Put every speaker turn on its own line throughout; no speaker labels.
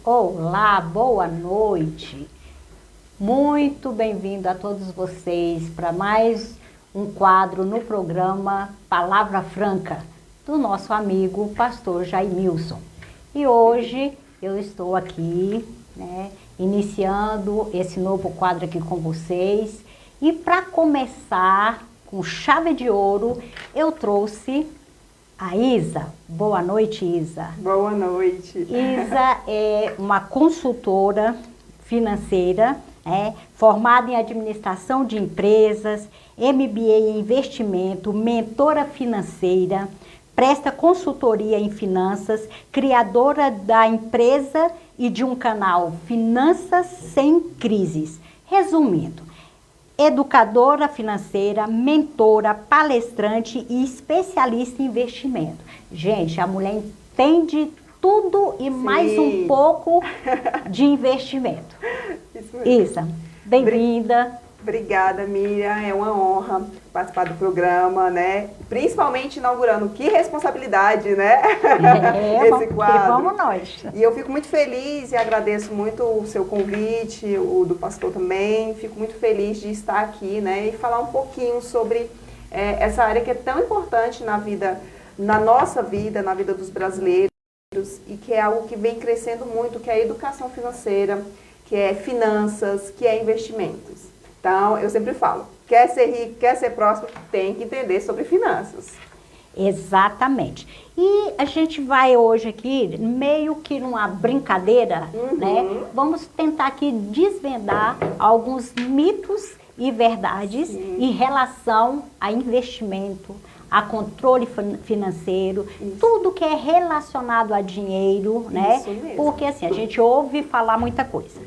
Olá, boa noite. Muito bem-vindo a todos vocês para mais um quadro no programa Palavra Franca, do nosso amigo pastor Jaimilson. E hoje eu estou aqui, iniciando esse novo quadro aqui com vocês. E para começar com chave de ouro, eu trouxe a Isa. Boa noite, Isa.
Boa noite.
Isa é uma consultora financeira, formada em administração de empresas, MBA em investimento, mentora financeira, presta consultoria em finanças, criadora da empresa e de um canal Finanças Sem Crises. Resumindo, educadora financeira, mentora, palestrante e especialista em investimento. Gente, a mulher entende tudo e mais um pouco de investimento.
Isso mesmo.
Isa, bem-vinda.
Obrigada, Miriam. É uma honra participar do programa, né? Principalmente inaugurando. Que responsabilidade, né? Esse quadro.
Vamos nós.
E eu fico muito feliz e agradeço muito o seu convite, o do pastor também. Fico muito feliz de estar aqui, né? E falar um pouquinho sobre essa área que é tão importante na nossa vida, na vida dos brasileiros, e que é algo que vem crescendo muito, que é a educação financeira, que é finanças, que é investimentos. Então, eu sempre falo, quer ser rico, quer ser próspero, tem que entender sobre finanças.
Exatamente. E a gente vai hoje aqui, meio que numa brincadeira, né? Vamos tentar aqui desvendar alguns mitos e verdades em relação a investimento, a controle financeiro, tudo que é relacionado a dinheiro, né?
Isso mesmo.
Porque assim, a gente ouve falar muita coisa.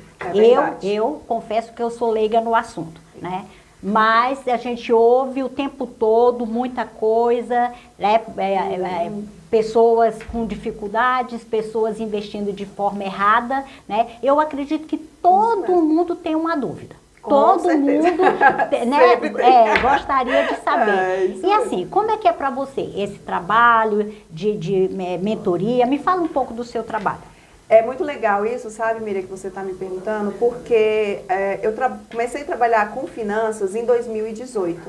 Eu confesso que eu sou leiga no assunto, né? Mas a gente ouve o tempo todo muita coisa, né? Pessoas com dificuldades, pessoas investindo de forma errada, né? Eu acredito que todo mundo tem uma dúvida. Todo mundo, né, gostaria de saber. E assim, como é que é para você esse trabalho de mentoria? Me fala um pouco do seu trabalho.
É muito legal isso, sabe, Miriam, que você está me perguntando, porque eu comecei a trabalhar com finanças em 2018.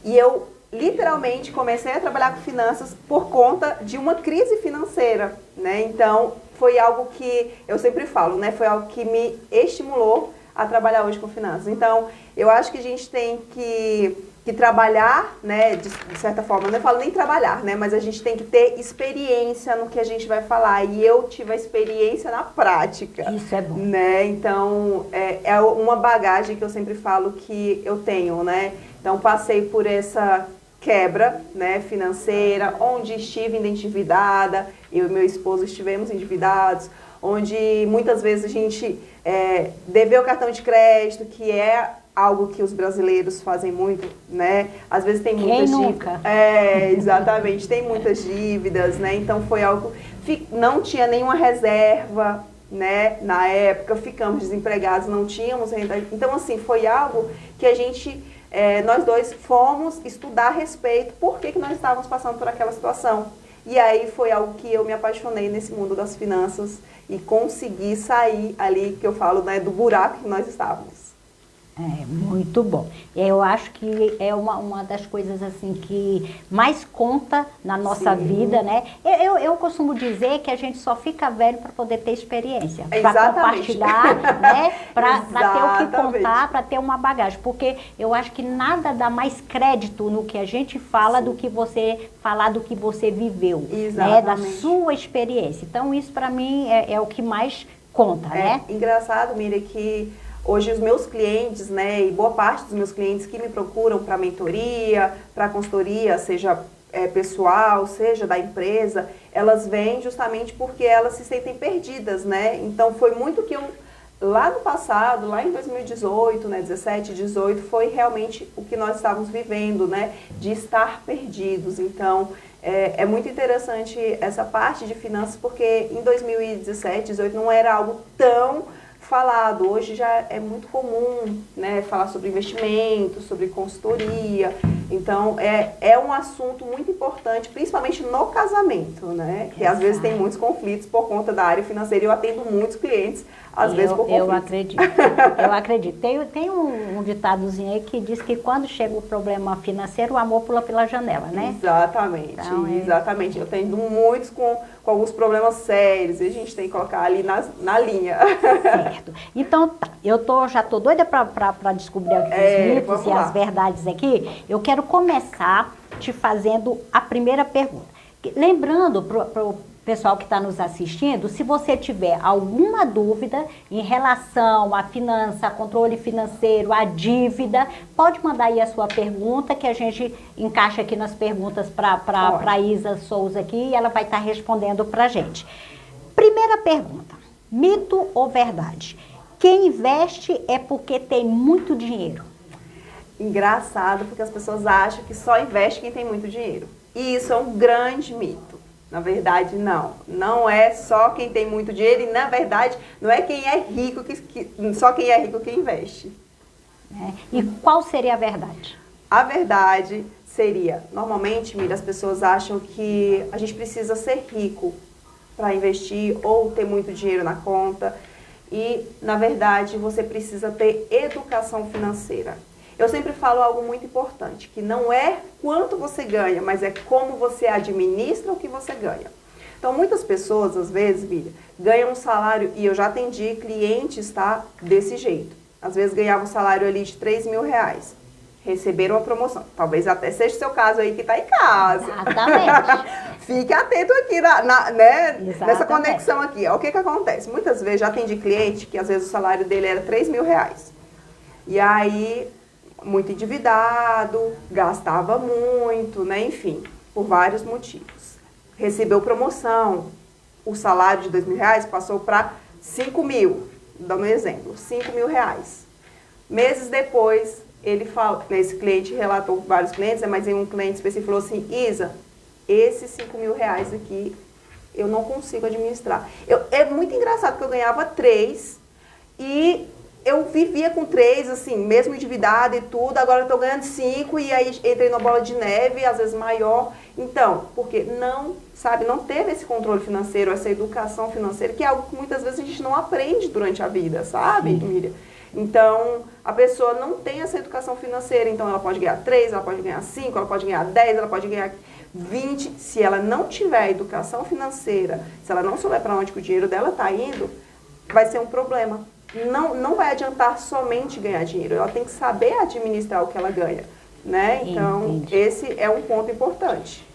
E eu, literalmente, comecei a trabalhar com finanças por conta de uma crise financeira, né? Então, foi algo que, eu sempre falo, né? Foi algo que me estimulou a trabalhar hoje com finanças. Então, eu acho que a gente tem que trabalhar, né, de certa forma, não falo nem trabalhar, né, mas a gente tem que ter experiência no que a gente vai falar, e eu tive a experiência na prática.
Isso é bom.
Né, então, é uma bagagem que eu sempre falo que eu tenho, né, então passei por essa quebra, né, financeira, onde estive endividada, eu e meu esposo estivemos endividados, onde muitas vezes a gente deveu o cartão de crédito, que é algo que os brasileiros fazem muito, né? Às vezes tem muitas dívidas. Exatamente, tem muitas dívidas, né? Então foi algo, não tinha nenhuma reserva, né? Na época, ficamos desempregados, não tínhamos renda. Então, assim, foi algo que a gente, nós dois fomos estudar a respeito, por que nós estávamos passando por aquela situação. E aí foi algo que eu me apaixonei nesse mundo das finanças e consegui sair ali, que eu falo, né, do buraco que nós estávamos.
Muito bom. Eu acho que é uma das coisas assim que mais conta na nossa vida, né? Eu costumo dizer que a gente só fica velho para poder ter experiência, para compartilhar, né? Para ter o que contar, para ter uma bagagem. Porque eu acho que nada dá mais crédito no que a gente fala do que você falar do que você viveu, né? Da sua experiência. Então isso para mim é o que mais conta, né?
Engraçado, Miriam, que hoje os meus clientes, né, e boa parte dos meus clientes que me procuram para mentoria, para consultoria, seja pessoal, seja da empresa, elas vêm justamente porque elas se sentem perdidas, né? Então foi muito que eu, lá no passado, lá em 2018, né, 17, 18, foi realmente o que nós estávamos vivendo, né, de estar perdidos. Então é muito interessante essa parte de finanças, porque em 2017, 18 não era algo tão falado. Hoje já é muito comum, né, falar sobre investimento, sobre consultoria. Então, é um assunto muito importante, principalmente no casamento, né? Que às vezes tem muitos conflitos por conta da área financeira. Eu atendo muitos clientes, às vezes por conflitos.
Eu acredito. Tem um ditadozinho aí que diz que quando chega o problema financeiro, o amor pula pela janela, né?
Exatamente, então, exatamente. Eu tenho muitos com alguns problemas sérios e a gente tem que colocar ali na linha.
Certo. Então, tá. Já tô doida para descobrir aqui os mitos e as verdades aqui. Eu quero começar te fazendo a primeira pergunta. Lembrando para o pessoal que está nos assistindo, se você tiver alguma dúvida em relação à finança, a controle financeiro, à dívida, pode mandar aí a sua pergunta, que a gente encaixa aqui nas perguntas para a Isa Souza aqui, e ela vai estar respondendo para a gente. Primeira pergunta, mito ou verdade? Quem investe é porque tem muito dinheiro?
Engraçado, porque as pessoas acham que só investe quem tem muito dinheiro. E isso é um grande mito. Na verdade, não. Não é só quem tem muito dinheiro e, na verdade, não é quem é rico, só quem é rico que investe.
E qual seria a verdade?
A verdade seria, normalmente, Mira, as pessoas acham que a gente precisa ser rico para investir ou ter muito dinheiro na conta. E, na verdade, você precisa ter educação financeira. Eu sempre falo algo muito importante, que não é quanto você ganha, mas é como você administra o que você ganha. Então, muitas pessoas, às vezes, Miriam, ganham um salário, e eu já atendi clientes, tá, desse jeito. Às vezes ganhavam um salário ali de R$3.000, receberam uma promoção. Talvez até seja o seu caso aí que está em casa.
Exatamente.
Fique atento aqui nessa conexão aqui. O que acontece? Muitas vezes já atendi cliente que às vezes o salário dele era R$3.000. E aí, muito endividado, gastava muito, né? Enfim, por vários motivos. Recebeu promoção, o salário de R$2.000 passou para R$5.000, dando um exemplo, R$5.000. Meses depois, ele falou, esse cliente relatou com vários clientes, mas em um cliente específico falou assim, Isa, esses R$5.000 aqui eu não consigo administrar. É muito engraçado porque eu ganhava 3 e eu vivia com 3, assim, mesmo endividada e tudo, agora eu estou ganhando 5 e aí entrei na bola de neve, às vezes maior. Então, porque não teve esse controle financeiro, essa educação financeira, que é algo que muitas vezes a gente não aprende durante a vida, sabe, Miriam? Então, a pessoa não tem essa educação financeira, então ela pode ganhar 3, ela pode ganhar 5, ela pode ganhar 10, ela pode ganhar 20. Se ela não tiver educação financeira, se ela não souber para onde que o dinheiro dela está indo, vai ser um problema. Não vai adiantar somente ganhar dinheiro, ela tem que saber administrar o que ela ganha, né? Então, esse é um ponto importante.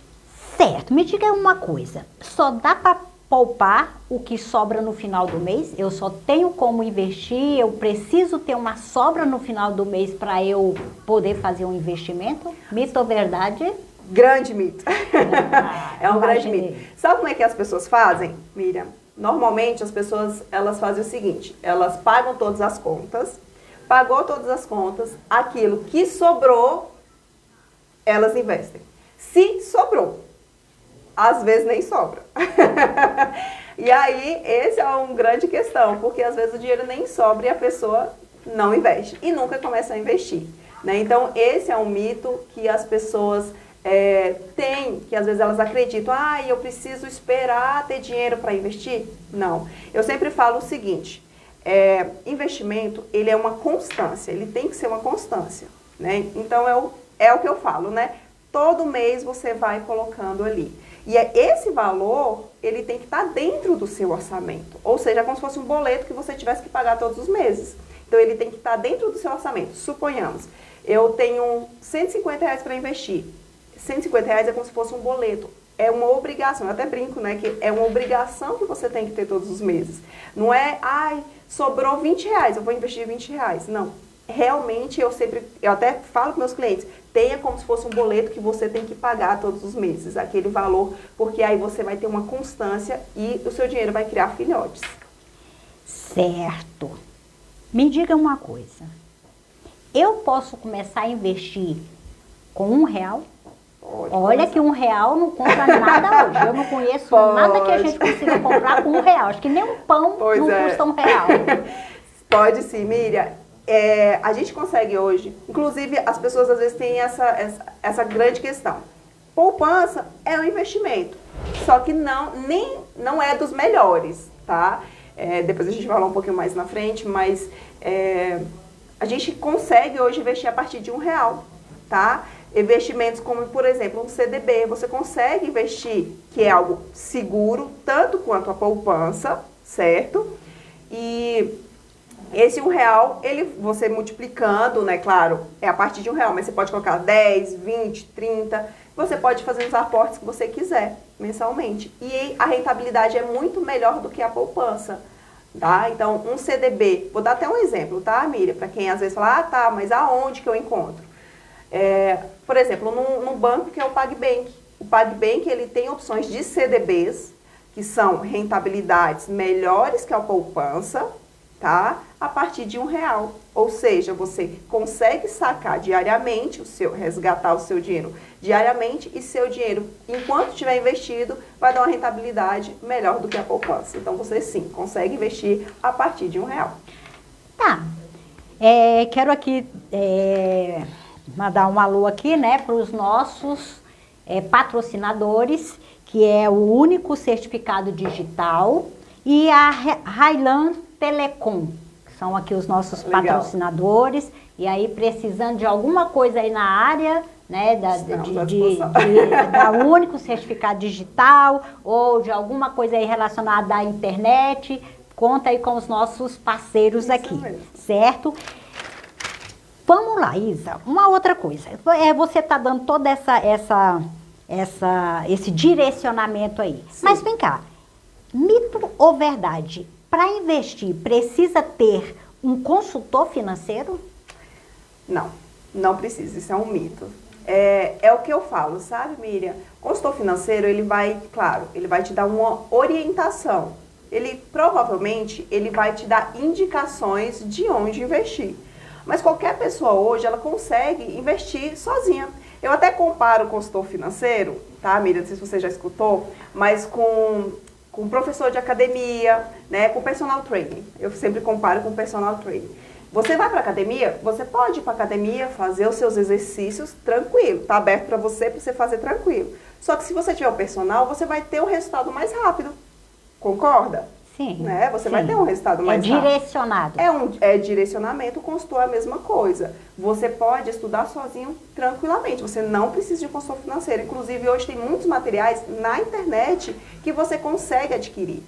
Certo, me diga uma coisa, só dá para poupar o que sobra no final do mês? Eu só tenho como investir, eu preciso ter uma sobra no final do mês para eu poder fazer um investimento? Mito ou verdade?
Grande mito. É um grande mito. Sabe como é que as pessoas fazem, Miriam? Normalmente as pessoas, elas fazem o seguinte, elas pagam todas as contas, pagou todas as contas, aquilo que sobrou, elas investem. Se sobrou, às vezes nem sobra. E aí, esse é uma grande questão, porque às vezes o dinheiro nem sobra e a pessoa não investe e nunca começa a investir, né? Então, esse é um mito que as pessoas têm, que às vezes elas acreditam, eu preciso esperar ter dinheiro para investir. Não. Eu sempre falo o seguinte, investimento, ele é uma constância, ele tem que ser uma constância, né? Então, é o que eu falo, né? Todo mês você vai colocando ali. E esse valor, ele tem que estar dentro do seu orçamento. Ou seja, é como se fosse um boleto que você tivesse que pagar todos os meses. Então, ele tem que estar dentro do seu orçamento. Suponhamos, eu tenho R$150 para investir. R$150 é como se fosse um boleto. É uma obrigação. Eu até brinco, né? Que é uma obrigação que você tem que ter todos os meses. Não é, sobrou R$20, eu vou investir R$20. Não. Realmente, eu até falo para meus clientes, tenha como se fosse um boleto que você tem que pagar todos os meses, aquele valor, porque aí você vai ter uma constância e o seu dinheiro vai criar filhotes.
Certo. Me diga uma coisa, eu posso começar a investir com R$1? Olha que R$1 não compra nada hoje, eu não conheço nada que a gente consiga comprar com R$1, acho que nem um pão não custa R$1.
Pode sim, Miriam. a gente consegue hoje, inclusive as pessoas às vezes têm essa grande questão. Poupança é um investimento, só que não é dos melhores, tá? Depois a gente vai falar um pouquinho mais na frente, mas a gente consegue hoje investir a partir de R$1, tá? Investimentos como, por exemplo, um CDB, você consegue investir, que é algo seguro, tanto quanto a poupança, certo? E esse R$1, você multiplicando, né, claro, é a partir de R$1, mas você pode colocar 10, 20, 30, você pode fazer os aportes que você quiser, mensalmente. E a rentabilidade é muito melhor do que a poupança, tá? Então, um CDB, vou dar até um exemplo, tá, Miriam? Para quem às vezes fala, tá, mas aonde que eu encontro? Por exemplo, num banco que é o PagBank. O PagBank, ele tem opções de CDBs, que são rentabilidades melhores que a poupança, tá? A partir de R$1. Ou seja, você consegue sacar diariamente, resgatar o seu dinheiro diariamente, e seu dinheiro, enquanto estiver investido, vai dar uma rentabilidade melhor do que a poupança. Então, você sim, consegue investir a partir de R$1.
Tá. Quero aqui mandar um alô aqui, né, para os nossos patrocinadores, que é o Único Certificado Digital e a Highland Telecom, que são aqui os nossos patrocinadores. E aí, precisando de alguma coisa aí na área, né, da Único Certificado Digital ou de alguma coisa aí relacionada à internet, conta aí com os nossos parceiros aqui, certo? Vamos lá, Isa, uma outra coisa. Você está dando todo esse direcionamento aí. Sim. Mas vem cá, mito ou verdade? Para investir, precisa ter um consultor financeiro?
Não precisa, isso é um mito. É o que eu falo, sabe, Miriam? O consultor financeiro, ele vai te dar uma orientação. Provavelmente, ele vai te dar indicações de onde investir. Mas qualquer pessoa hoje, ela consegue investir sozinha. Eu até comparo o consultor financeiro, tá, Miriam? Não sei se você já escutou, mas com professor de academia, né, com personal training. Eu sempre comparo com personal training. Você vai para academia, você pode ir para academia, fazer os seus exercícios tranquilo, tá aberto para você fazer tranquilo. Só que se você tiver o personal, você vai ter um resultado mais rápido. Concorda?
Sim.
Né? Você vai ter um resultado mais rápido.
Direcionado.
É direcionamento, o consultor é a mesma coisa. Você pode estudar sozinho tranquilamente. Você não precisa de um consultor financeiro. Inclusive, hoje tem muitos materiais na internet que você consegue adquirir.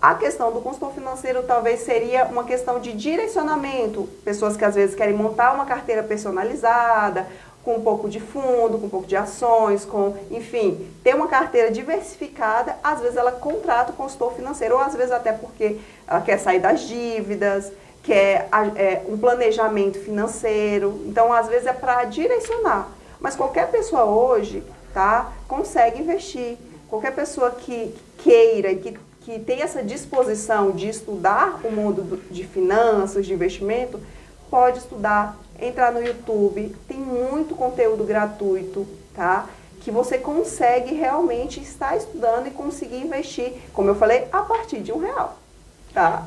A questão do consultor financeiro talvez seria uma questão de direcionamento. Pessoas que às vezes querem montar uma carteira personalizada, com um pouco de fundo, com um pouco de ações, enfim, ter uma carteira diversificada, às vezes ela contrata o consultor financeiro, ou às vezes até porque ela quer sair das dívidas, quer um planejamento financeiro. Então, às vezes é para direcionar. Mas qualquer pessoa hoje, tá, consegue investir. Qualquer pessoa que queira e que tenha essa disposição de estudar o mundo de finanças, de investimento, pode estudar, entrar no YouTube, tem muito conteúdo gratuito, tá? Que você consegue realmente estar estudando e conseguir investir, como eu falei, a partir de R$1, tá?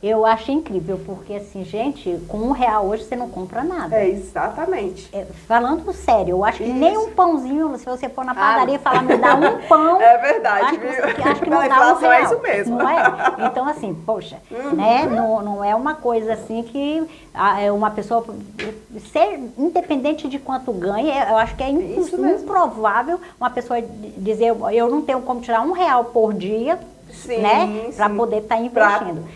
Eu acho incrível, porque assim, gente, com R$1 hoje você não compra nada.
Exatamente.
Falando sério, eu acho que nem um pãozinho, se você for na padaria e falar, me dá um pão.
É verdade,
acho que não dá R$1.
É isso mesmo.
Não é? Então, assim, poxa, né? Não é uma coisa assim que uma pessoa, ser independente de quanto ganha, eu acho que é improvável uma pessoa dizer, eu não tenho como tirar R$1 por dia.
Sim,
né? Para poder estar investindo.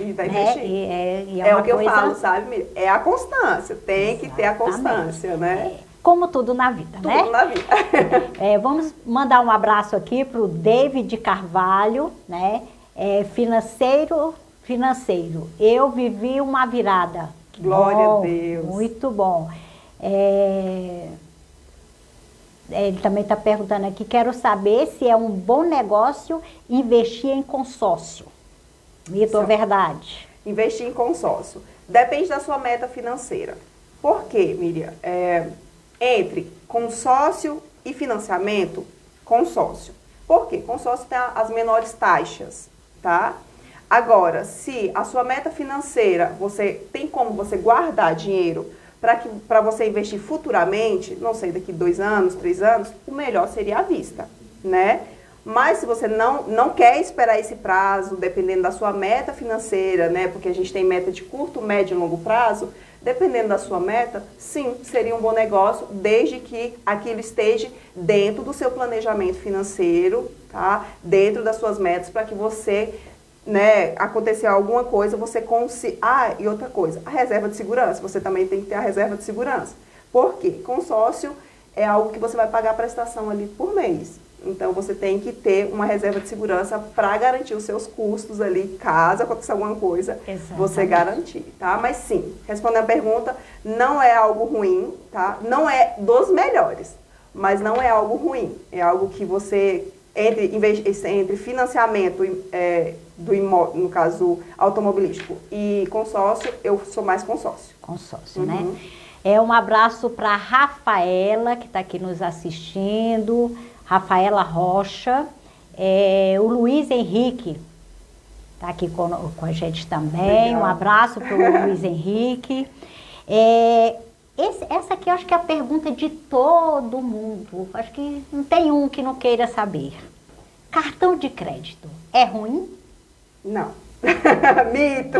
É o que eu falo, sabe, Miriam? É a constância, tem que ter a constância, né?
Como tudo na vida, né?
Tudo na vida.
Vamos mandar um abraço aqui para o David Carvalho, né? Financeiro. Eu vivi uma virada.
Glória a Deus.
Muito bom. Ele também está perguntando aqui, quero saber se é um bom negócio investir em consórcio. Mito ou verdade?
Investir em consórcio. Depende da sua meta financeira. Por quê, Miriam? Entre consórcio e financiamento, consórcio. Por quê? Consórcio tem as menores taxas, tá? Agora, se a sua meta financeira, você tem como você guardar dinheiro para você investir futuramente, não sei, daqui 2 anos, 3 anos, o melhor seria à vista, né? Mas se você não quer esperar esse prazo, dependendo da sua meta financeira, né? Porque a gente tem meta de curto, médio e longo prazo, dependendo da sua meta, sim, seria um bom negócio, desde que aquilo esteja dentro do seu planejamento financeiro, tá? Dentro das suas metas, para que você, né, acontecer alguma coisa, você consiga... Ah, e outra coisa, a reserva de segurança, você também tem que ter a reserva de segurança. Por quê? Consórcio é algo que você vai pagar a prestação ali por mês. Então, você tem que ter uma reserva de segurança para garantir os seus custos ali, caso aconteça alguma coisa, você garantir, tá? Mas sim, respondendo a pergunta, não é algo ruim, tá? Não é dos melhores, mas não é algo ruim. É algo que você, entre financiamento do imóvel, no caso automobilístico, e consórcio, eu sou mais consórcio.
Consórcio, né? Um abraço para a Rafaela, que está aqui nos assistindo. Rafaela Rocha, o Luiz Henrique está aqui com a gente também. Legal. Um abraço para o Luiz Henrique. Essa aqui eu acho que é a pergunta de todo mundo. Acho que não tem um que não queira saber. Cartão de crédito é ruim?
Não. Mito.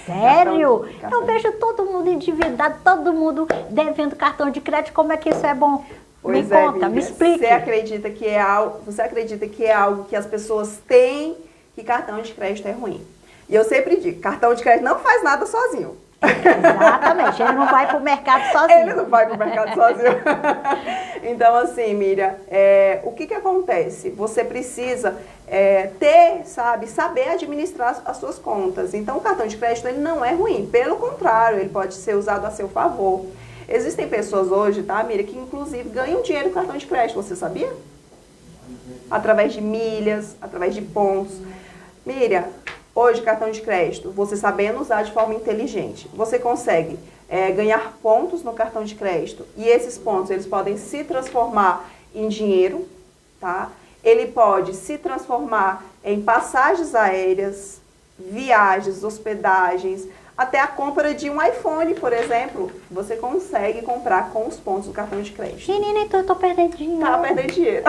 Sério? Eu vejo todo mundo endividado, todo mundo devendo cartão de crédito. Como é que isso é bom? Me conta, me explique.
Você acredita que é algo que as pessoas têm, que cartão de crédito é ruim? E eu sempre digo, cartão de crédito não faz nada sozinho.
Exatamente, ele não vai para o mercado sozinho.
Ele não vai para o mercado sozinho. Então, assim, Miriam, o que acontece? Você precisa saber administrar as suas contas. Então, o cartão de crédito ele não é ruim, pelo contrário, ele pode ser usado a seu favor. Existem pessoas hoje, tá, Miriam, que inclusive ganham dinheiro com cartão de crédito, você sabia? Através de milhas, através de pontos. Miriam, hoje cartão de crédito, você sabendo usar de forma inteligente, você consegue ganhar pontos no cartão de crédito e esses pontos eles podem se transformar em dinheiro, tá? Ele pode se transformar em passagens aéreas, viagens, hospedagens, até a compra de um iPhone, por exemplo, você consegue comprar com os pontos do cartão de crédito.
Menina, então eu tô perdendo dinheiro.
Tá perdendo dinheiro.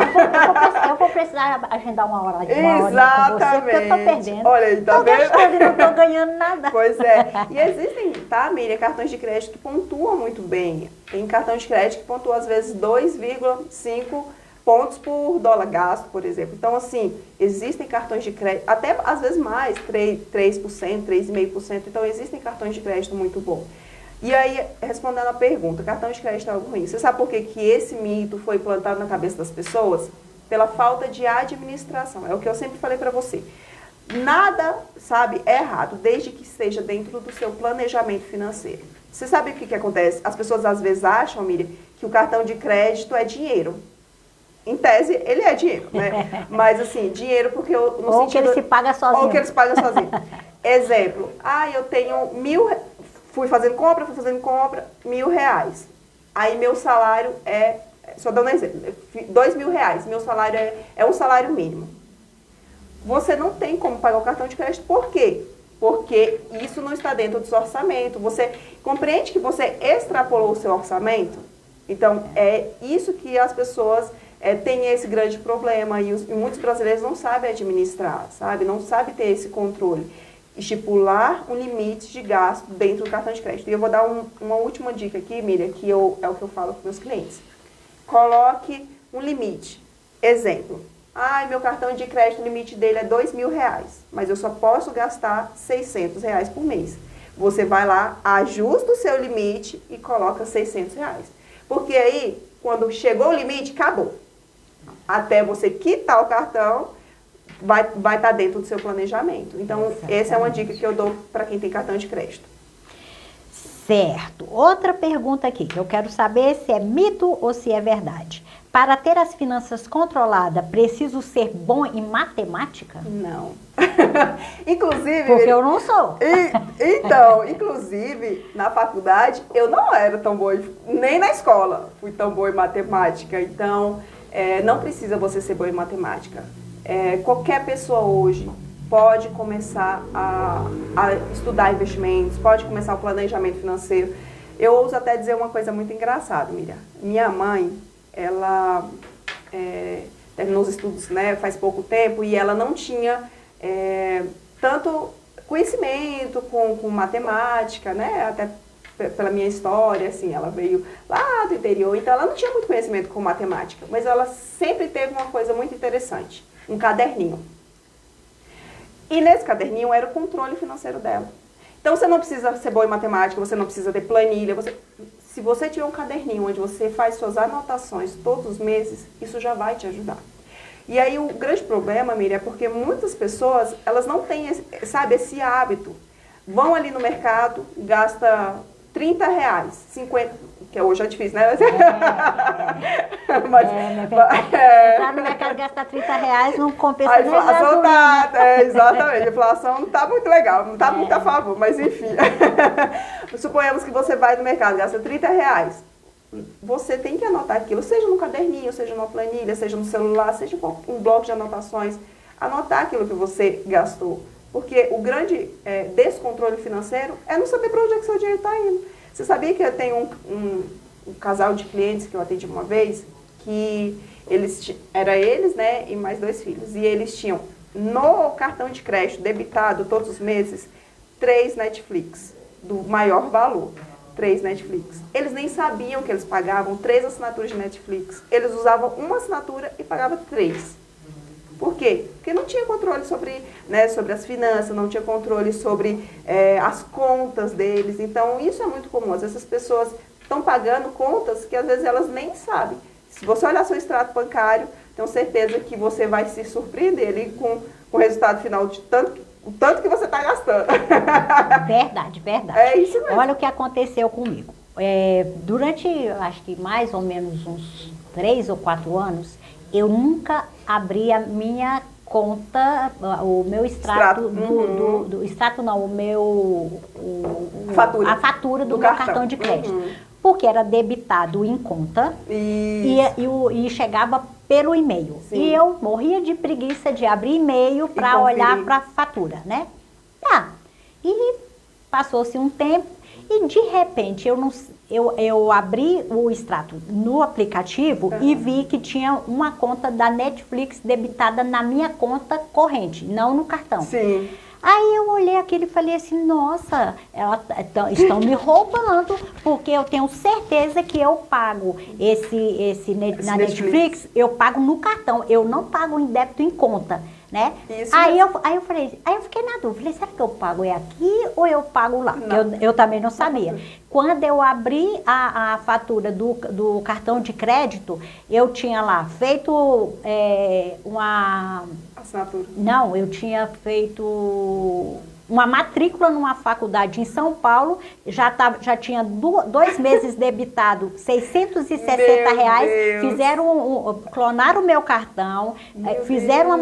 Eu vou precisar agendar uma hora de
Exatamente.
Com você, porque eu tô perdendo.
Olha aí, tá
tô
vendo?
gastando e não tô ganhando nada.
Pois é. E existem, tá, Miriam, cartões de crédito que pontuam muito bem. Tem cartão de crédito que pontua, às vezes, 2,5 pontos por dólar gasto, por exemplo. Então, assim, existem cartões de crédito, até às vezes mais, 3%, 3,5%. Então, existem cartões de crédito muito bons. E aí, respondendo a pergunta, cartão de crédito é algo ruim. Você sabe por que esse mito foi implantado na cabeça das pessoas? Pela falta de administração. É o que eu sempre falei para você. Nada, sabe, é errado, desde que esteja dentro do seu planejamento financeiro. Você sabe o que acontece? As pessoas às vezes acham, Miriam, que o cartão de crédito é dinheiro. Em tese, ele é dinheiro, né? Mas assim, dinheiro porque eu... No
ou
sentido,
que ele se paga sozinho.
Ou que ele se paga sozinho. Exemplo, eu tenho fui fazendo compra, R$1.000. Aí meu salário só dando um exemplo, R$2.000. Meu salário é um salário mínimo. Você não tem como pagar o cartão de crédito. Por quê? Porque isso não está dentro do seu orçamento. Você compreende que você extrapolou o seu orçamento? Então, é isso que as pessoas têm esse grande problema. E muitos brasileiros não sabem administrar, sabe? Não sabem ter esse controle. Estipular um limite de gasto dentro do cartão de crédito. E eu vou dar uma última dica aqui, Miriam, que é o que eu falo para meus clientes. Coloque um limite. Exemplo. Meu cartão de crédito, o limite dele é R$2.000, mas eu só posso gastar R$600 por mês. Você vai lá, ajusta o seu limite e coloca R$600. Porque aí, quando chegou o limite, acabou. Até você quitar o cartão, vai estar dentro do seu planejamento. Então, exatamente. Essa é uma dica que eu dou para quem tem cartão de crédito.
Certo. Outra pergunta aqui, que eu quero saber se é mito ou se é verdade. Para ter as finanças controladas, preciso ser bom em matemática?
Não. Inclusive...
Porque eu não sou.
Então, inclusive, na faculdade, eu não era tão boa, nem na escola fui tão boa em matemática. Então, não precisa você ser boa em matemática. Qualquer pessoa hoje pode começar a estudar investimentos, pode começar o planejamento financeiro. Eu ouso até dizer uma coisa muito engraçada, Miriam. Minha mãe, ela terminou os estudos, né, faz pouco tempo, e ela não tinha tanto conhecimento com matemática, né, até pela minha história, assim, ela veio lá do interior, então ela não tinha muito conhecimento com matemática, mas ela sempre teve uma coisa muito interessante, um caderninho. E nesse caderninho era o controle financeiro dela. Então você não precisa ser boa em matemática, você não precisa ter planilha, se você tiver um caderninho onde você faz suas anotações todos os meses, isso já vai te ajudar. E aí o grande problema, Miriam, é porque muitas pessoas, elas não têm, sabe, esse hábito. Vão ali no mercado, gasta R$30, 50, que hoje é difícil, né?
Mas, entrar no mercado gastar R$30 não compensa nem a inflação
tá, exatamente, a inflação não está muito legal, não está muito a favor, mas enfim. Suponhamos que você vai no mercado, gasta R$30. Você tem que anotar aquilo, seja no caderninho, seja numa planilha, seja no celular, seja um bloco de anotações, anotar aquilo que você gastou. Porque o grande descontrole financeiro é não saber para onde é que seu dinheiro está indo. Você sabia que eu tenho um casal de clientes que eu atendi uma vez, que eles, né, e mais 2 filhos, e eles tinham no cartão de crédito debitado todos os meses 3 Netflix, do maior valor. 3 Netflix. Eles nem sabiam que eles pagavam 3 assinaturas de Netflix. Eles usavam uma assinatura e pagavam 3. Por quê? Porque não tinha controle sobre, né, sobre as finanças, não tinha controle sobre as contas deles. Então, isso é muito comum. Às vezes as pessoas estão pagando contas que às vezes elas nem sabem. Se você olhar seu extrato bancário, tenho certeza que você vai se surpreender ali com o resultado final de o tanto que você está gastando.
Verdade, verdade.
É isso mesmo.
Olha o que aconteceu comigo. Durante, acho que mais ou menos uns 3 ou 4 anos, eu nunca abri a minha conta, o meu extrato, extrato não,
fatura.
A fatura do meu cartão de crédito. Porque era debitado em conta e chegava pelo e-mail.
Sim.
E eu morria de preguiça de abrir e-mail para olhar para a fatura, né? E passou-se um tempo e de repente eu abri o extrato no aplicativo e vi que tinha uma conta da Netflix debitada na minha conta corrente, não no cartão.
Sim.
Aí eu olhei aquilo e falei assim, nossa, estão me roubando, porque eu tenho certeza que eu pago na Netflix, eu pago no cartão, eu não pago em débito em conta, né? Aí eu fiquei na dúvida, falei, será que eu pago aqui ou eu pago lá? Eu também não sabia. Quando eu abri a fatura do cartão de crédito, eu tinha lá feito uma...
Assinatura.
Não, eu tinha feito uma matrícula numa faculdade em São Paulo, já tinha 2 meses debitado R$660, clonaram o meu cartão, fizeram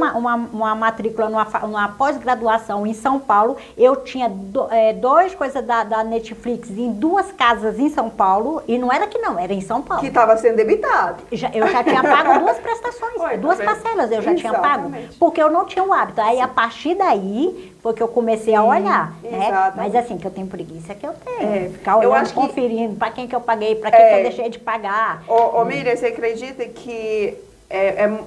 uma matrícula numa pós-graduação em São Paulo, eu tinha 2 coisas da Netflix em 2 casas em São Paulo, e não era aqui não, era em São Paulo.
Que estava sendo debitado.
Eu já tinha pago 2 prestações, 2 parcelas eu já tinha pago, porque eu não tinha o hábito. Aí a partir daí foi que eu comecei a olhar, né? Mas assim, que eu tenho preguiça, que eu tenho. Ficar olhando, conferindo para quem que eu paguei, para quem que eu deixei de pagar.
Miriam, você acredita que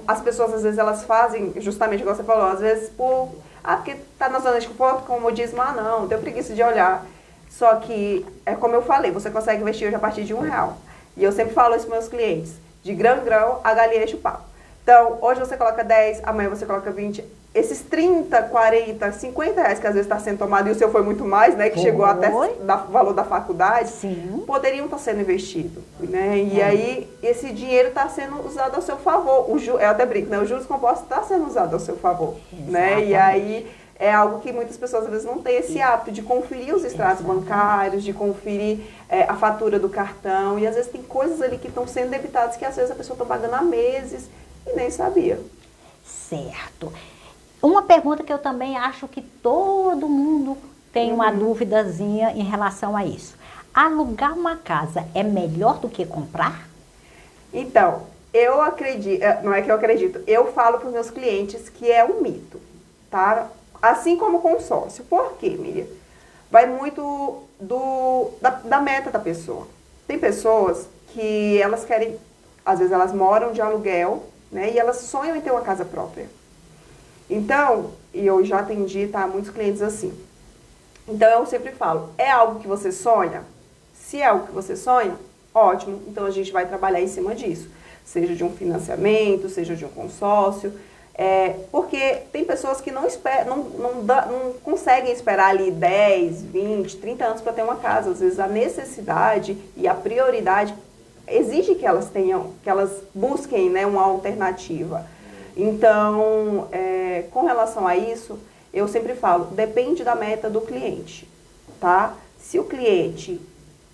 as pessoas, às vezes, elas fazem, justamente igual você falou, às vezes porque tá na zona de conforto, como diz, não, tenho preguiça de olhar. Só que, como eu falei, você consegue investir hoje a partir de R$1. E eu sempre falo isso para meus clientes, de grão em grão, a galinha enche o papo. Então, hoje você coloca 10, amanhã você coloca 20. Esses 30, 40, R$50 que às vezes está sendo tomado, e o seu foi muito mais, né? Que chegou até o valor da faculdade.
Sim.
Poderiam estar sendo investidos, né? E aí, esse dinheiro está sendo usado ao seu favor. Eu até brinco, né? O juros compostos está sendo usado ao seu favor, né? E aí, é algo que muitas pessoas às vezes não têm esse hábito de conferir os extratos bancários, de conferir a fatura do cartão. E às vezes tem coisas ali que estão sendo debitadas que às vezes a pessoa está pagando há meses e nem sabia.
Certo. Uma pergunta que eu também acho que todo mundo tem uma duvidazinha em relação a isso. Alugar uma casa é melhor do que comprar?
Então, eu acredito, não é que eu acredito, eu falo para os meus clientes que é um mito, tá? Assim como consórcio. Por quê, Miriam? Vai muito da meta da pessoa. Tem pessoas que elas querem, às vezes elas moram de aluguel, né? E elas sonham em ter uma casa própria. Então, e eu já atendi, tá, muitos clientes assim. Então eu sempre falo, é algo que você sonha? Se é algo que você sonha, ótimo. Então a gente vai trabalhar em cima disso. Seja de um financiamento, seja de um consórcio. Porque tem pessoas que não conseguem esperar ali 10, 20, 30 anos para ter uma casa. Às vezes a necessidade e a prioridade exige que elas busquem, né, uma alternativa. Então, com relação a isso, eu sempre falo, depende da meta do cliente, tá? Se o cliente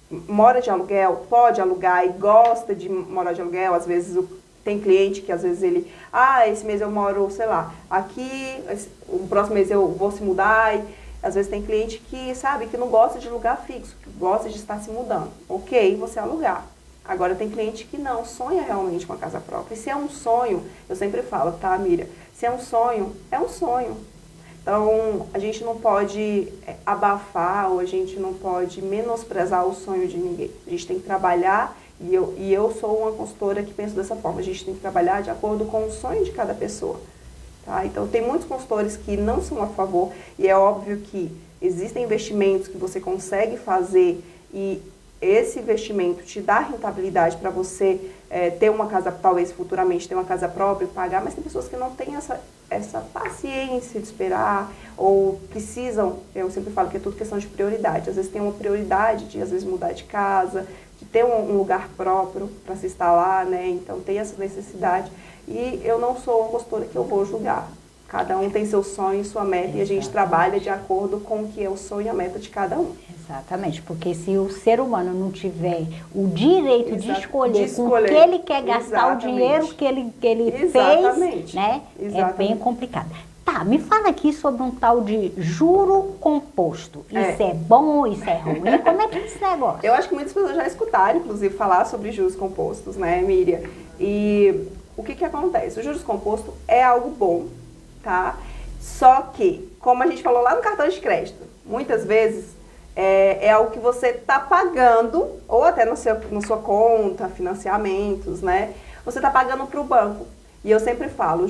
mora de aluguel, pode alugar e gosta de morar de aluguel, às vezes tem cliente que às vezes ele, esse mês eu moro, sei lá, aqui, o próximo mês eu vou se mudar, e às vezes tem cliente que, sabe, que não gosta de lugar fixo, que gosta de estar se mudando. Ok, você alugar. Agora tem cliente que não, sonha realmente com a casa própria. E se é um sonho, eu sempre falo, tá, Miriam? Se é um sonho, é um sonho. Então, a gente não pode abafar ou a gente não pode menosprezar o sonho de ninguém. A gente tem que trabalhar, e eu sou uma consultora que penso dessa forma, a gente tem que trabalhar de acordo com o sonho de cada pessoa. Tá? Então, tem muitos consultores que não são a favor, e é óbvio que existem investimentos que você consegue fazer e esse investimento te dá rentabilidade para você ter uma casa, talvez futuramente ter uma casa própria e pagar, mas tem pessoas que não têm essa paciência de esperar ou precisam, eu sempre falo que é tudo questão de prioridade. Às vezes tem uma prioridade de, às vezes, mudar de casa, de ter um lugar próprio para se instalar, né? Então tem essa necessidade. E eu não sou uma consultora que eu vou julgar. Cada um tem seu sonho e sua meta. Exatamente. E a gente trabalha de acordo com o que é o sonho e a meta de cada um.
Exatamente, porque se o ser humano não tiver o direito de escolher com o que ele quer gastar. Exatamente. O dinheiro que ele fez, né? Exatamente. É bem complicado. Tá, me fala aqui sobre um tal de juro composto. Isso é bom, isso é ruim? Como é que é esse negócio?
Eu acho que muitas pessoas já escutaram, inclusive, falar sobre juros compostos, né, Miriam? E o que acontece? O juros composto é algo bom, tá? Só que, como a gente falou lá no cartão de crédito, muitas vezes é algo que você está pagando, ou até na sua conta, financiamentos, né? Você está pagando para o banco. E eu sempre falo,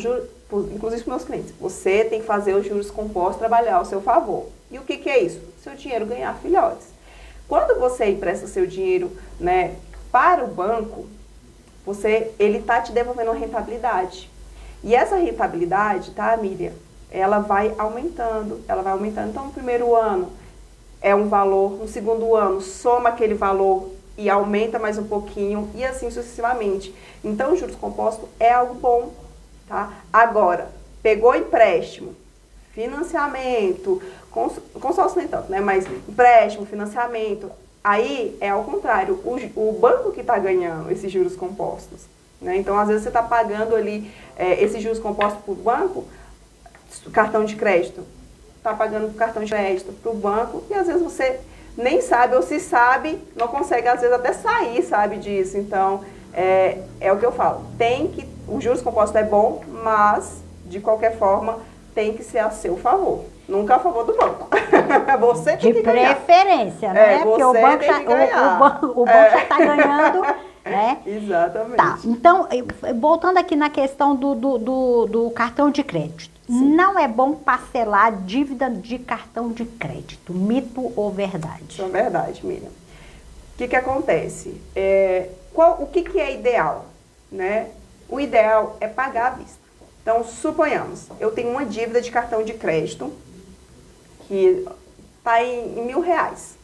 inclusive para meus clientes, você tem que fazer os juros compostos trabalhar ao seu favor. E o que é isso? Seu dinheiro ganhar filhotes. Quando você empresta seu dinheiro, né, para o banco, ele está te devolvendo uma rentabilidade. E essa rentabilidade, tá, Miriam? Ela vai aumentando. Então, no primeiro ano é um valor, no segundo ano soma aquele valor e aumenta mais um pouquinho e assim sucessivamente. Então, o juros composto é algo bom, tá? Agora, pegou empréstimo, financiamento, consórcio nem tanto, né? Mas empréstimo, financiamento, aí é ao contrário, o banco que está ganhando esses juros compostos, né? Então, às vezes você está pagando ali esses juros compostos para o banco, cartão de crédito, está pagando o cartão de crédito para o banco e às vezes você nem sabe, ou se sabe, não consegue às vezes até sair, sabe, disso. Então, é o que eu falo, o juros composto é bom, mas, de qualquer forma, tem que ser a seu favor, nunca a favor do banco. Você tem que ganhar.
De preferência, né? Porque o banco já está ganhando, né?
Exatamente.
Tá, então, voltando aqui na questão do cartão de crédito. Sim. Não é bom parcelar dívida de cartão de crédito, mito ou verdade?
Isso é verdade, Miriam. O que acontece? O que é ideal, né? O ideal é pagar à vista. Então, suponhamos, eu tenho uma dívida de cartão de crédito que está em R$1.000.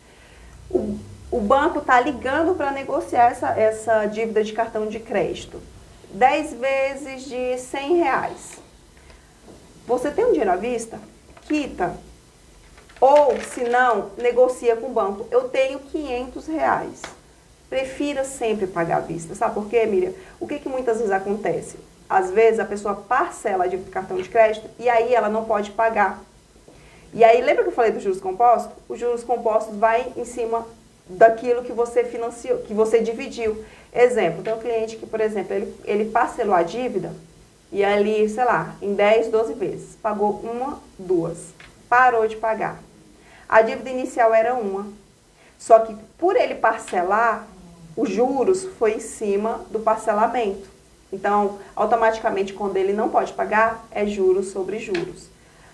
O banco está ligando para negociar essa dívida de cartão de crédito. 10 vezes de R$100. Você tem um dinheiro à vista? Quita. Ou, se não, negocia com o banco. Eu tenho R$500. Prefira sempre pagar à vista. Sabe por quê, Miriam? O que muitas vezes acontece? Às vezes a pessoa parcela a dívida do cartão de crédito e aí ela não pode pagar. E aí, lembra que eu falei dos juros compostos? Os juros compostos vai em cima daquilo que você financiou, que você dividiu. Exemplo, tem um cliente que, por exemplo, ele parcelou a dívida e ali, sei lá, em 10, 12 vezes. Pagou 1, 2. parou de pagar. A dívida inicial era uma. Só que por ele parcelar, os juros foi em cima do parcelamento. Então, automaticamente, quando ele não pode pagar, é juros sobre juros.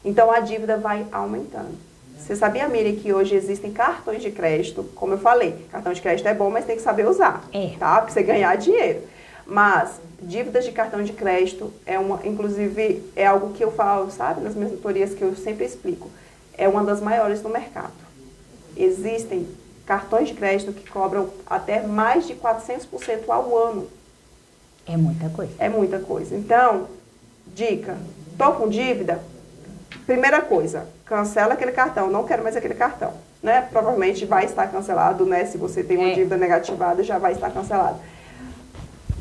Então, a dívida vai aumentando. Você sabia, Miriam, que hoje existem cartões de crédito? Como eu falei, cartão de crédito é bom, mas tem que saber usar, tá? Para você ganhar dinheiro. Mas dívidas de cartão de crédito inclusive, é algo que eu falo, sabe? Nas minhas mentorias que eu sempre explico. É uma das maiores no mercado. Existem cartões de crédito que cobram até mais de 400% ao ano.
É muita coisa.
É muita coisa. Então, dica, tô com dívida? Primeira coisa, cancela aquele cartão, não quero mais aquele cartão, né? Provavelmente vai estar cancelado, né? Se você tem uma dívida negativada, já vai estar cancelado.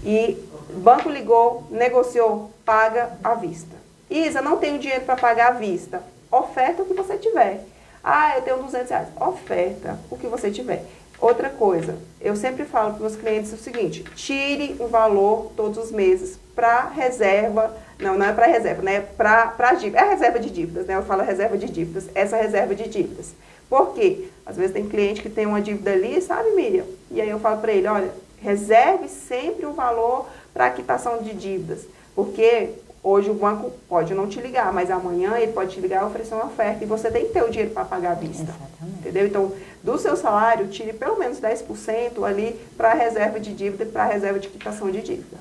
E banco ligou, negociou, paga à vista. Isa, não tenho dinheiro para pagar à vista. Oferta o que você tiver. Ah, eu tenho R$200. Oferta o que você tiver. Outra coisa, eu sempre falo para os meus clientes o seguinte, tire um valor todos os meses para reserva, não é para reserva, né? Para dívida, é a reserva de dívidas, né? Eu falo reserva de dívidas, essa reserva de dívidas. Por quê? Às vezes tem cliente que tem uma dívida ali, sabe, Miriam? E aí eu falo para ele, olha, reserve sempre um valor para a quitação de dívidas, porque hoje o banco pode não te ligar, mas amanhã ele pode te ligar e oferecer uma oferta e você tem que ter o dinheiro para pagar à vista.
Exatamente.
Entendeu? Então, do seu salário, tire pelo menos 10% ali para a reserva de dívida, para a reserva de quitação de dívida.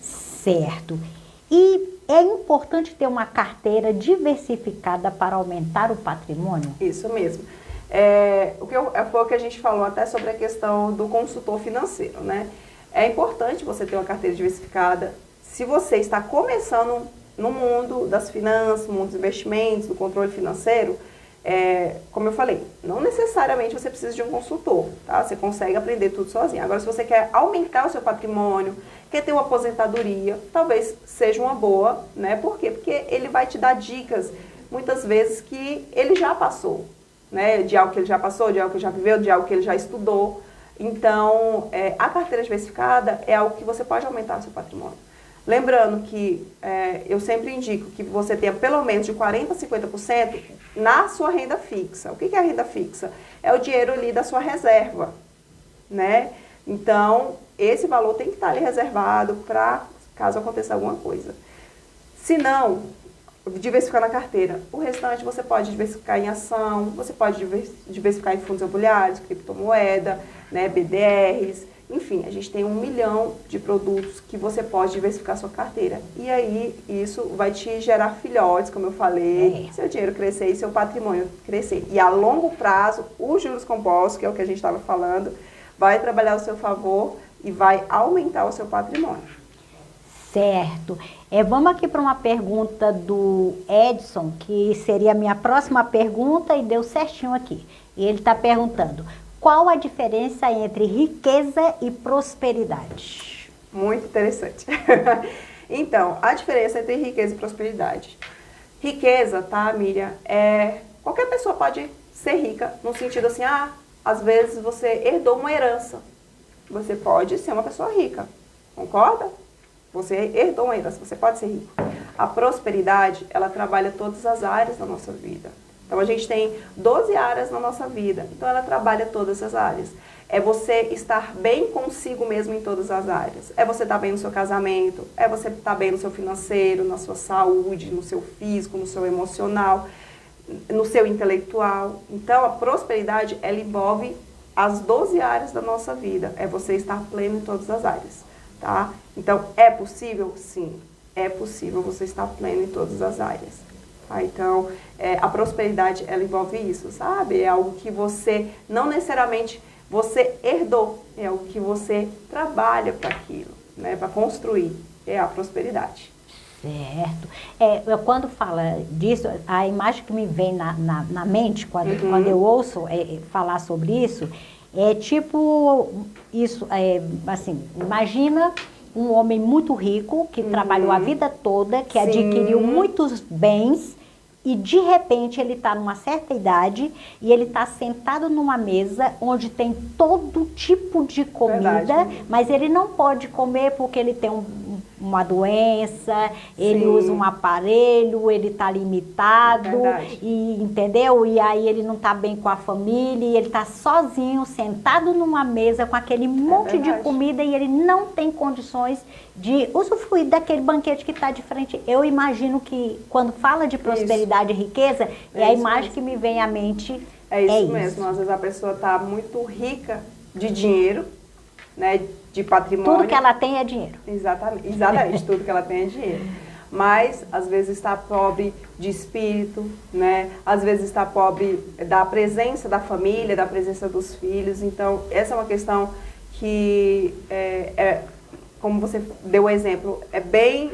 Certo. E é importante ter uma carteira diversificada para aumentar o patrimônio?
Isso mesmo. Foi o que a gente falou até sobre a questão do consultor financeiro, né? É importante você ter uma carteira diversificada. Se você está começando no mundo das finanças, no mundo dos investimentos, do controle financeiro, como eu falei, não necessariamente você precisa de um consultor, tá? Você consegue aprender tudo sozinho. Agora, se você quer aumentar o seu patrimônio, quer ter uma aposentadoria, talvez seja uma boa, né? Por quê? Porque ele vai te dar dicas, muitas vezes, que ele já passou, né? De algo que ele já passou, de algo que ele já viveu, de algo que ele já estudou. Então, a carteira diversificada é algo que você pode aumentar o seu patrimônio. Lembrando que eu sempre indico que você tenha pelo menos de 40% a 50% na sua renda fixa. O que é a renda fixa? É o dinheiro ali da sua reserva, né? Então, esse valor tem que estar ali reservado para caso aconteça alguma coisa. Se não, diversificar na carteira. O restante você pode diversificar em ação, você pode diversificar em fundos imobiliários, criptomoeda, né, BDRs. Enfim, a gente tem 1 milhão de produtos que você pode diversificar sua carteira. E aí, isso vai te gerar filhotes, como eu falei, seu dinheiro crescer e seu patrimônio crescer. E a longo prazo, os juros compostos, que é o que a gente estava falando, vai trabalhar ao seu favor e vai aumentar o seu patrimônio.
Certo. Vamos aqui para uma pergunta do Edson, que seria a minha próxima pergunta e deu certinho aqui. E ele está perguntando, qual a diferença entre riqueza e prosperidade?
Muito interessante. Então, a diferença entre riqueza e prosperidade. Riqueza, tá, Miriam? Qualquer pessoa pode ser rica, no sentido assim, às vezes você herdou uma herança. Você pode ser uma pessoa rica, concorda? Você herdou uma herança, você pode ser rico. A prosperidade, ela trabalha todas as áreas da nossa vida. Então, a gente tem 12 áreas na nossa vida, então ela trabalha todas as áreas. É você estar bem consigo mesmo em todas as áreas. É você estar bem no seu casamento, é você estar bem no seu financeiro, na sua saúde, no seu físico, no seu emocional, no seu intelectual. Então, a prosperidade, ela envolve as 12 áreas da nossa vida. É você estar pleno em todas as áreas, tá? Então, é possível? Sim, é possível você estar pleno em todas as áreas. Então, a prosperidade, ela envolve isso, sabe? É algo que você, não necessariamente você herdou, é algo que você trabalha para aquilo, né? Para construir, é a prosperidade.
Certo. Eu, quando fala disso, a imagem que me vem na mente, quando eu ouço falar sobre isso, é tipo isso, assim, imagina um homem muito rico, que trabalhou a vida toda, que adquiriu muitos bens, e de repente ele está numa certa idade e ele está sentado numa mesa onde tem todo tipo de comida, mas ele não pode comer porque ele tem uma doença, ele
Sim.
usa um aparelho, ele está limitado,
Verdade.
e, entendeu? E aí ele não está bem com a família, e ele está sozinho, sentado numa mesa com aquele monte de
verdade.
comida e ele não tem condições de usufruir daquele banquete que está de frente. Eu imagino que quando fala de prosperidade e riqueza, é a
isso
imagem
mesmo.
que me vem à mente.
É isso mesmo. Às vezes a pessoa está muito rica de dinheiro, né, de patrimônio.
Tudo que ela tem é dinheiro.
Exatamente, tudo que ela tem é dinheiro. Mas, às vezes, está pobre de espírito, né? Às vezes está pobre da presença da família, da presença dos filhos. Então, essa é uma questão que, como você deu o exemplo, é bem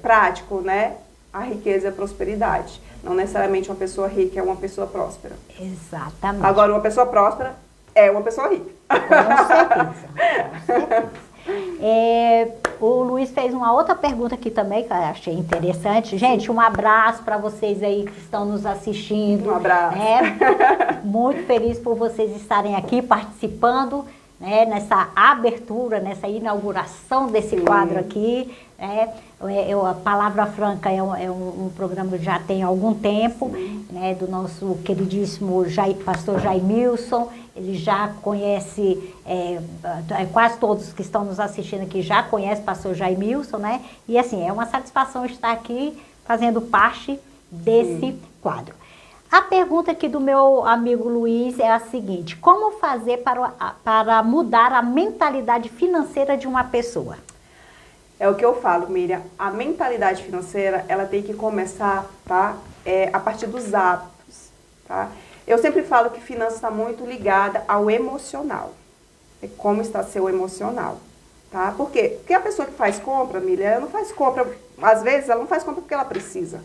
prático, né? A riqueza e a prosperidade. Não necessariamente uma pessoa rica é uma pessoa próspera.
Exatamente.
Agora, uma pessoa próspera é uma pessoa rica.
Com certeza. O Luiz fez uma outra pergunta aqui também, que eu achei interessante. Gente, um abraço para vocês aí que estão nos assistindo.
Um abraço.
Muito feliz por vocês estarem aqui participando, né, nessa abertura, nessa inauguração desse quadro aqui. A Palavra Franca é um programa que já tem algum tempo, né, do nosso queridíssimo pastor Jaimilson. Ele já conhece, quase todos que estão nos assistindo aqui já conhecem o pastor Jaimilson, né? E assim, é uma satisfação estar aqui fazendo parte desse quadro. A pergunta aqui do meu amigo Luiz é a seguinte: como fazer para mudar a mentalidade financeira de uma pessoa?
É o que eu falo, Miriam. A mentalidade financeira, ela tem que começar, tá? A partir dos hábitos, tá? Eu sempre falo que finanças está muito ligada ao emocional. É como está seu emocional, tá? Por quê? Porque a pessoa que faz compra, Miriam, ela não faz compra, às vezes ela não faz compra porque ela precisa.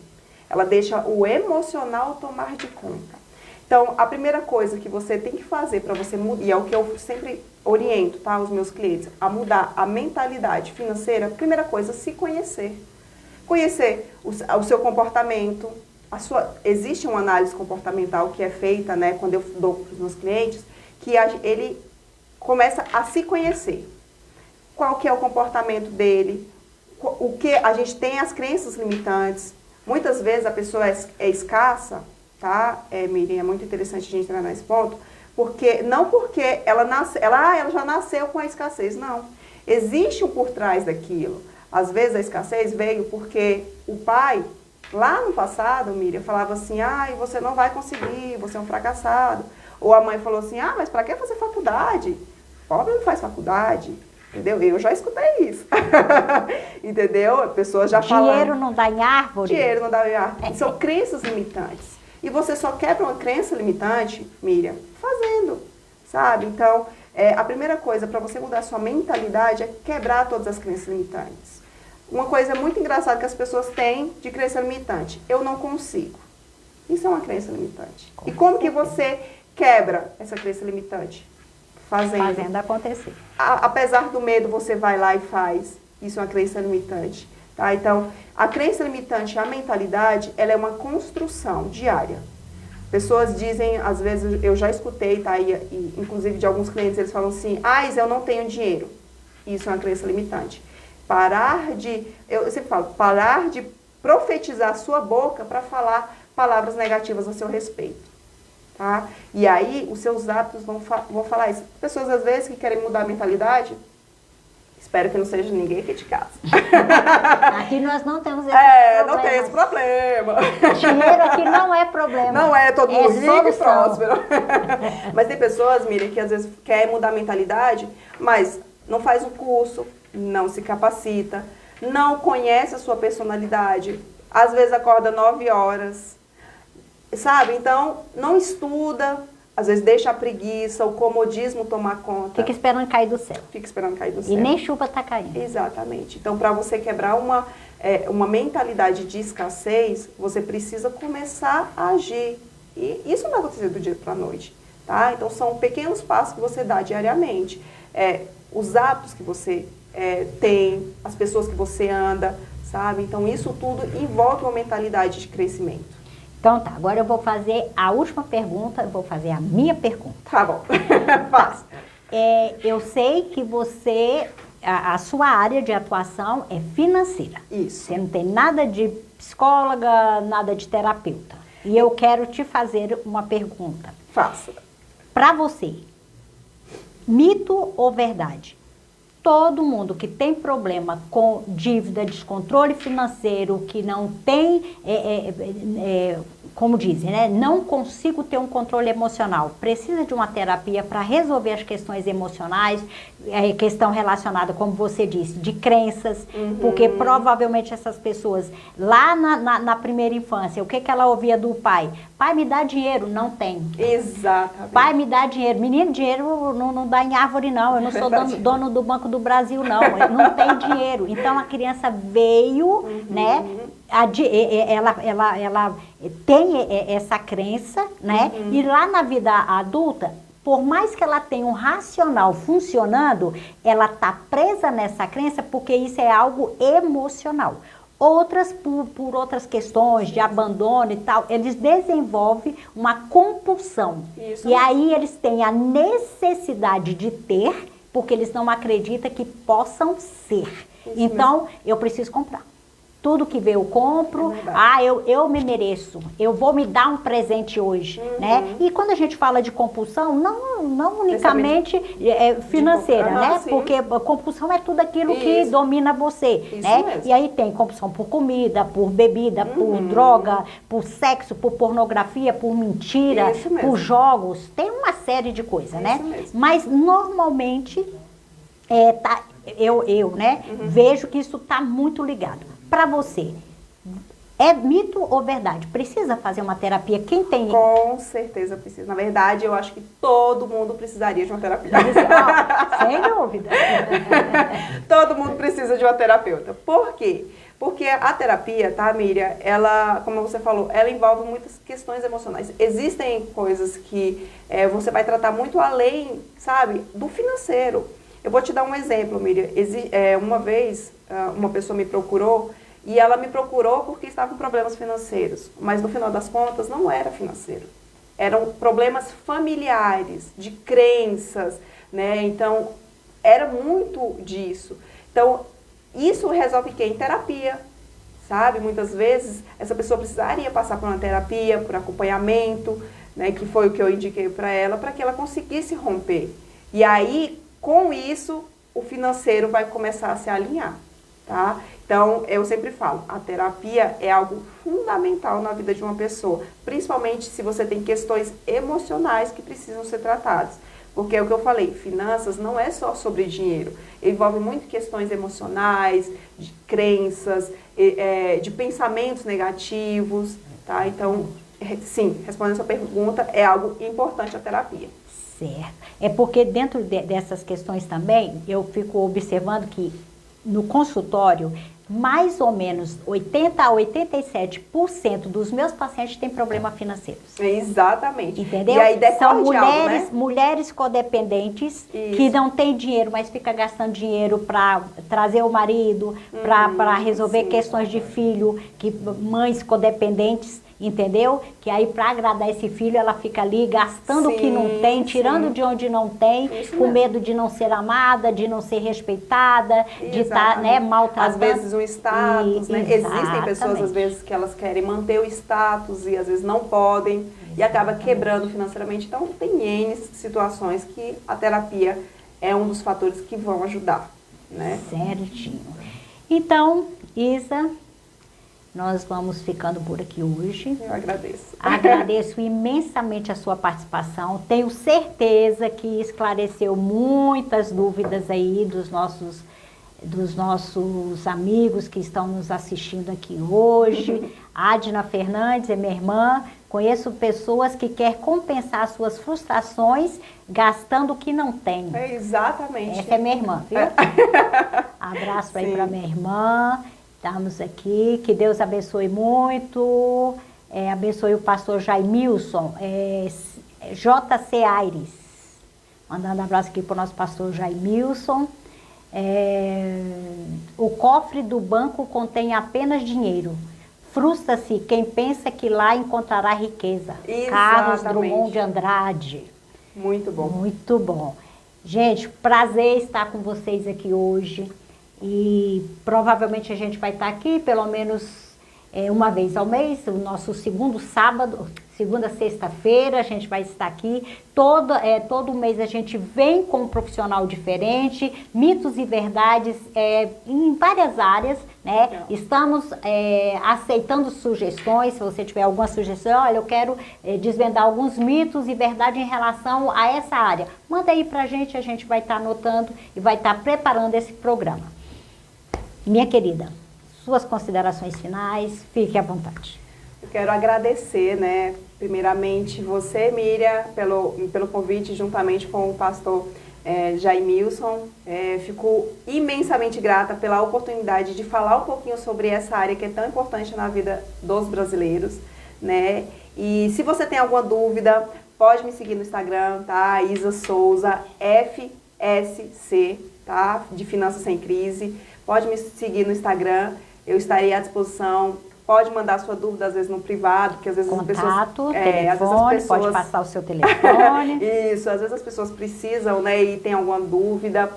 Ela deixa o emocional tomar de conta. Então, a primeira coisa que você tem que fazer para você mudar, e é o que eu sempre oriento, tá, os meus clientes, a mudar a mentalidade financeira, primeira coisa, se conhecer. Conhecer o seu comportamento. Existe uma análise comportamental que é feita, né, quando eu dou para os meus clientes, que ele começa a se conhecer. Qual que é o comportamento dele, o que a gente tem as crenças limitantes. Muitas vezes a pessoa é escassa, tá? Miriam, é muito interessante a gente entrar nesse ponto, não porque ela já nasceu com a escassez, não. Existe um por trás daquilo. Às vezes a escassez veio porque o pai, lá no passado, Miriam, falava assim, você não vai conseguir, você é um fracassado. Ou a mãe falou assim, mas para que fazer faculdade? Pobre não faz faculdade. Entendeu? Eu já escutei isso. Entendeu? Pessoas já falam.
Dinheiro não dá em árvore?
Dinheiro não dá em árvore. São crenças limitantes. E você só quebra uma crença limitante, Miriam, fazendo, sabe? Então, a primeira coisa para você mudar a sua mentalidade é quebrar todas as crenças limitantes. Uma coisa muito engraçada que as pessoas têm de crença limitante: eu não consigo. Isso é uma crença limitante. E como que você quebra essa crença limitante? Fazendo
acontecer.
Apesar do medo, você vai lá e faz. Isso é uma crença limitante. Tá? Então, a crença limitante, a mentalidade, ela é uma construção diária. Pessoas dizem, às vezes, eu já escutei, tá? E inclusive de alguns clientes, eles falam assim, eu não tenho dinheiro. Isso é uma crença limitante. Eu sempre falo, parar de profetizar a sua boca para falar palavras negativas a seu respeito. Tá? E aí, os seus hábitos vão falar isso. Pessoas, às vezes, que querem mudar a mentalidade, espero que não seja ninguém aqui de casa.
Aqui nós não temos esse problema.
Não tem esse problema.
Dinheiro aqui não é problema.
Não é todo mundo rico
solução.
e próspero. Mas tem pessoas, Miriam, que às vezes querem mudar a mentalidade, mas não faz um curso, não se capacita, não conhece a sua personalidade, às vezes acorda 9 horas, sabe? Então, não estuda, às vezes deixa a preguiça, o comodismo tomar conta.
Fica esperando cair do céu.
Fica esperando cair do céu.
E nem chuva está caindo.
Exatamente. Então, para você quebrar uma mentalidade de escassez, você precisa começar a agir. E isso não vai acontecer do dia para a noite, tá? Então, são pequenos passos que você dá diariamente. Os hábitos que você tem, as pessoas que você anda, sabe? Então, isso tudo envolve uma mentalidade de crescimento.
Então tá, agora eu vou fazer a última pergunta, eu vou fazer a minha pergunta.
Tá bom, fácil.
Eu sei que você a sua área de atuação é financeira.
Isso.
Você não tem nada de psicóloga, nada de terapeuta. E eu quero te fazer uma pergunta.
Faça.
Para você, mito ou verdade? Todo mundo que tem problema com dívida, descontrole financeiro, que não tem, como dizem, né? Não consigo ter um controle emocional. Precisa de uma terapia para resolver as questões emocionais, questão relacionada, como você disse, de crenças, porque provavelmente essas pessoas, lá na primeira infância, o que ela ouvia do pai? Pai, me dá dinheiro. Não tem.
Exatamente.
Pai, me dá dinheiro. Menino, dinheiro não dá em árvore, não. Eu não sou dono do Banco do Brasil, não. Não tem dinheiro. Então, a criança veio, né? Ela tem essa crença, né? E lá na vida adulta, por mais que ela tenha um racional funcionando, ela está presa nessa crença porque isso é algo emocional. Outras, por outras questões de abandono e tal, eles desenvolvem uma compulsão. Isso. E aí eles têm a necessidade de ter, porque eles não acreditam que possam ser. Isso então, mesmo. Eu preciso comprar. Tudo que vê eu compro, eu me mereço, eu vou me dar um presente hoje, né? E quando a gente fala de compulsão, não unicamente financeira, né? Sim. Porque compulsão é tudo aquilo que domina você, né? Mesmo. E aí tem compulsão por comida, por bebida, por droga, por sexo, por pornografia, por mentira, por jogos, tem uma série de coisas, né? Mesmo. Mas normalmente, eu né, vejo que isso está muito ligado. Para você, é mito ou verdade? Precisa fazer uma terapia? Quem tem?
Com certeza precisa. Na verdade, eu acho que todo mundo precisaria de uma terapia.
Sem dúvida.
Todo mundo precisa de uma terapeuta. Por quê? Porque a terapia, tá, Miriam, ela, como você falou, ela envolve muitas questões emocionais. Existem coisas que você vai tratar muito além, sabe, do financeiro. Eu vou te dar um exemplo, Miriam. Uma vez, uma pessoa me procurou, e ela me procurou porque estava com problemas financeiros. Mas no final das contas, não era financeiro. Eram problemas familiares, de crenças, né? Então, era muito disso. Então, isso resolve o quê? Em terapia, sabe? Muitas vezes, essa pessoa precisaria passar por uma terapia, por acompanhamento, né? Que foi o que eu indiquei para que ela conseguisse romper. E aí, com isso, o financeiro vai começar a se alinhar, tá? Então, eu sempre falo, a terapia é algo fundamental na vida de uma pessoa, principalmente se você tem questões emocionais que precisam ser tratadas. Porque é o que eu falei, finanças não é só sobre dinheiro, envolve muito questões emocionais, de crenças, de pensamentos negativos, tá? Então, sim, respondendo a sua pergunta, é algo importante a terapia.
Certo. É porque dentro dessas questões também, eu fico observando que no consultório, mais ou menos 80 a 87% dos meus pacientes têm problema financeiro.
Exatamente.
Entendeu?
E aí
são
mulheres,
né? Mulheres codependentes que não têm dinheiro, mas fica gastando dinheiro para trazer o marido, para resolver questões de filho, mães codependentes. Entendeu? Que aí para agradar esse filho ela fica ali gastando o que não tem, tirando de onde não tem, com medo de não ser amada, de não ser respeitada, de estar, né, maltratando.
Às vezes um status, né? Existem pessoas às vezes que elas querem manter o status e às vezes não podem e acaba quebrando financeiramente. Então tem N situações que a terapia é um dos fatores que vão ajudar, né?
Certinho. Então, Isa, nós vamos ficando por aqui hoje.
Eu agradeço.
Agradeço imensamente a sua participação. Tenho certeza que esclareceu muitas dúvidas aí dos nossos amigos que estão nos assistindo aqui hoje. Adna Fernandes é minha irmã. Conheço pessoas que querem compensar suas frustrações gastando o que não tem.
Exatamente.
Essa é minha irmã, viu? Abraço aí para minha irmã. Estamos aqui, que Deus abençoe muito, abençoe o pastor Jaimilson, JC Aires, mandando um abraço aqui para o nosso pastor Jaimilson. O cofre do banco contém apenas dinheiro, frustra-se quem pensa que lá encontrará riqueza.
Exatamente.
Carlos Drummond de Andrade.
Muito bom.
Muito bom. Gente, prazer estar com vocês aqui hoje. E provavelmente a gente vai estar aqui pelo menos uma vez ao mês, o nosso segundo sábado, segunda, sexta-feira, a gente vai estar aqui. Todo mês a gente vem com um profissional diferente, mitos e verdades em várias áreas, né? Legal. Estamos aceitando sugestões. Se você tiver alguma sugestão, olha, eu quero desvendar alguns mitos e verdades em relação a essa área. Manda aí pra gente, a gente vai estar anotando e vai estar preparando esse programa. Minha querida, suas considerações finais, fique à vontade.
Eu quero agradecer, né, primeiramente você, Miriam, pelo convite, juntamente com o pastor Jaimilson. Fico imensamente grata pela oportunidade de falar um pouquinho sobre essa área que é tão importante na vida dos brasileiros, né? E se você tem alguma dúvida, pode me seguir no Instagram, tá? Isa Souza, FSC, tá? De Finanças Sem Crise. Pode me seguir no Instagram, eu estarei à disposição. Pode mandar sua dúvida, às vezes, no privado, porque às vezes
Contato,
as pessoas...
telefone,
às vezes as pessoas,
pode passar o seu telefone.
Isso, às vezes as pessoas precisam, né, e tem alguma dúvida.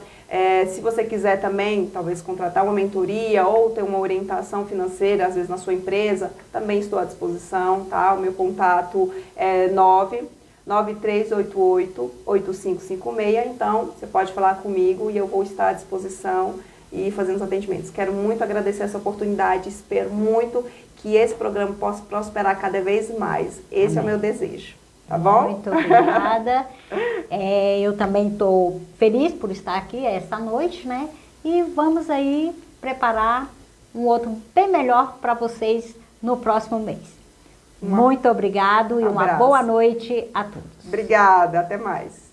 Se você quiser também, talvez, contratar uma mentoria ou ter uma orientação financeira, às vezes, na sua empresa, também estou à disposição, tá? O meu contato é 99388-8556. Então, você pode falar comigo e eu vou estar à disposição e fazendo os atendimentos. Quero muito agradecer essa oportunidade, espero muito que esse programa possa prosperar cada vez mais. Esse Amém. É o meu desejo, tá bom?
Muito obrigada. Eu também estou feliz por estar aqui essa noite, né? E vamos aí preparar um outro bem melhor para vocês no próximo mês. Muito obrigado e uma boa noite a todos.
Obrigada, até mais.